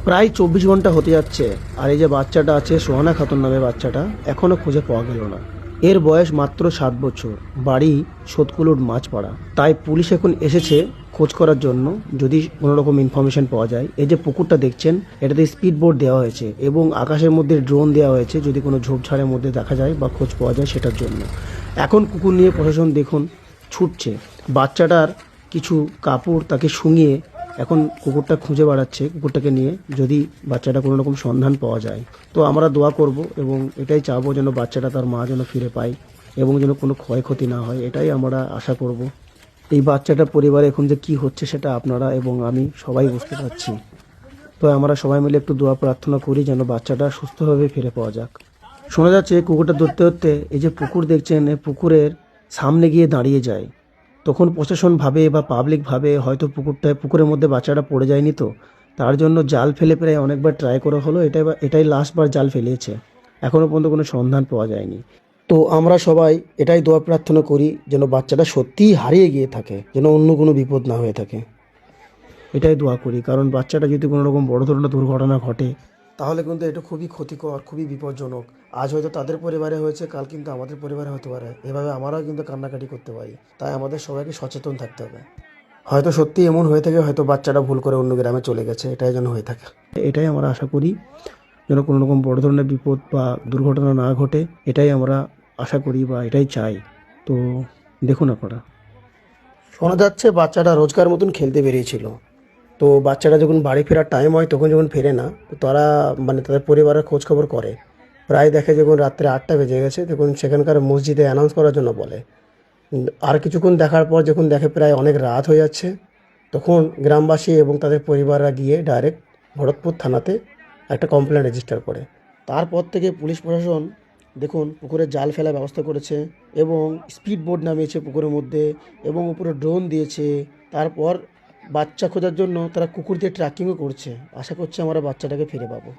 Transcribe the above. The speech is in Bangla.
প্রায় 24 ঘন্টা হতে যাচ্ছে, আর এই যে বাচ্চাটা আছে সোহানা খাতুন নামে বাচ্চাটা এখনো খুঁজে পাওয়া গেল না। এর বয়স মাত্র 7 বছর, বাড়ি সোদকুলুর মাছপাড়া। তাই পুলিশ এখন এসেছে খোঁজ করার জন্য, যদি কোনো রকম ইনফরমেশন পাওয়া যায়। এই যে পুকুরটা দেখছেন, এটাতে স্পিড বোট দেওয়া হয়েছে এবং আকাশের মধ্যে ড্রোন দেওয়া হয়েছে, যদি কোনো ঝোপঝাড়ের মধ্যে দেখা যায় বা খোঁজ পাওয়া যায় সেটার জন্য। এখন কুকুর নিয়ে প্রশাসন দেখুন ছুটছে। বাচ্চাটার কিছু কাপড় তাকে শুঙিয়ে এখন কুকুরটা খুঁজে বেড়াচ্ছে কুকুরটাকে নিয়ে, যদি বাচ্চাটা কোনো রকম সন্ধান পাওয়া যায়। তো আমরা দোয়া করব এবং এটাই চাবো যেন বাচ্চাটা তার মা যেন ফিরে পায় এবং যেন কোনো ক্ষয়ক্ষতি না হয়, এটাই আমরা আশা করব। এই বাচ্চাটার পরিবারে এখন যে কী হচ্ছে সেটা আপনারা এবং আমি সবাই বুঝতে পারছি। তো আমরা সবাই মিলে একটু দোয়া প্রার্থনা করি যেন বাচ্চাটা সুস্থভাবে ফিরে পাওয়া যাক। শোনা যাচ্ছে কুকুরটা ধরতে ধরতে এই যে পুকুর দেখছেন, এই পুকুরের সামনে গিয়ে দাঁড়িয়ে যায়। তখন প্রশাসন ভাবে বা পাবলিক ভাবে হয়তো পুকুরের মধ্যে বাচ্চাটা পড়ে যায়নি, তো তার জন্য জাল ফেলে প্রায় অনেকবার ট্রাই করা হলো, এটাই লাস্টবার জাল ফেলিয়েছে। এখনও পর্যন্ত কোনো সন্ধান পাওয়া যায়নি। তো আমরা সবাই এটাই দোয়া প্রার্থনা করি যেন বাচ্চাটা সত্যিই হারিয়ে গিয়ে থাকে, যেন অন্য কোনো বিপদ না হয়ে থাকে। এটাই দোয়া করি, কারণ বাচ্চাটা যদি কোনো রকম বড় ধরনের দুর্ঘটনা ঘটে তাহলে কিন্তু এটা খুবই ক্ষতিকর, খুবই বিপজ্জনক। আজ হয়তো তাদের পরিবারে হয়েছে, কাল কিন্তু আমাদের পরিবারে হতে পারে। এভাবে আমরাও কিন্তু কান্নাকাটি করতে পারি। তাই আমাদের সবাইকে সচেতন থাকতে হবে। হয়তো সত্যি এমন হয়ে থাকে, হয়তো বাচ্চাটা ভুল করে অন্য গ্রামে চলে গেছে, এটাই যেন হয়ে থাকে। এটাই আমরা আশা করি, যেন কোনো রকম বড় ধরনের বিপদ বা দুর্ঘটনা না ঘটে, এটাই আমরা আশা করি বা এটাই চাই। তো দেখুন আপনারা, শোনা যাচ্ছে বাচ্চাটা রোজকার মতন খেলতে বেরিয়েছিল। তো বাচ্চারা যখন বাড়ি ফেরার টাইম হয় তখন যখন ফেরে না, তো তারা মানে তাদের পরিবারের খোঁজ খবর করে। প্রায় দেখে যখন রাত্রে 8টা বেজে গেছে তখন সেখানকার মসজিদে অ্যানাউন্স করার জন্য বলে। আর কিছুক্ষণ দেখার পর যখন দেখে প্রায় অনেক রাত হয়ে যাচ্ছে, তখন গ্রামবাসী এবং তাদের পরিবাররা গিয়ে ডাইরেক্ট ভরতপুর থানাতে একটা কমপ্লেন রেজিস্টার করে। তারপর থেকে পুলিশ প্রশাসন দেখুন পুকুরে জাল ফেলার ব্যবস্থা করেছে এবং স্পিড বোট নামিয়েছে পুকুরের মধ্যে এবং উপরে ড্রোন দিয়েছে। তারপর বাচ্চা খোঁজার জন্য তারা কুকুর দিয়ে ট্র্যাকিংও করছে। আশা করছি আমরা বাচ্চাটাকে ফিরে পাবো।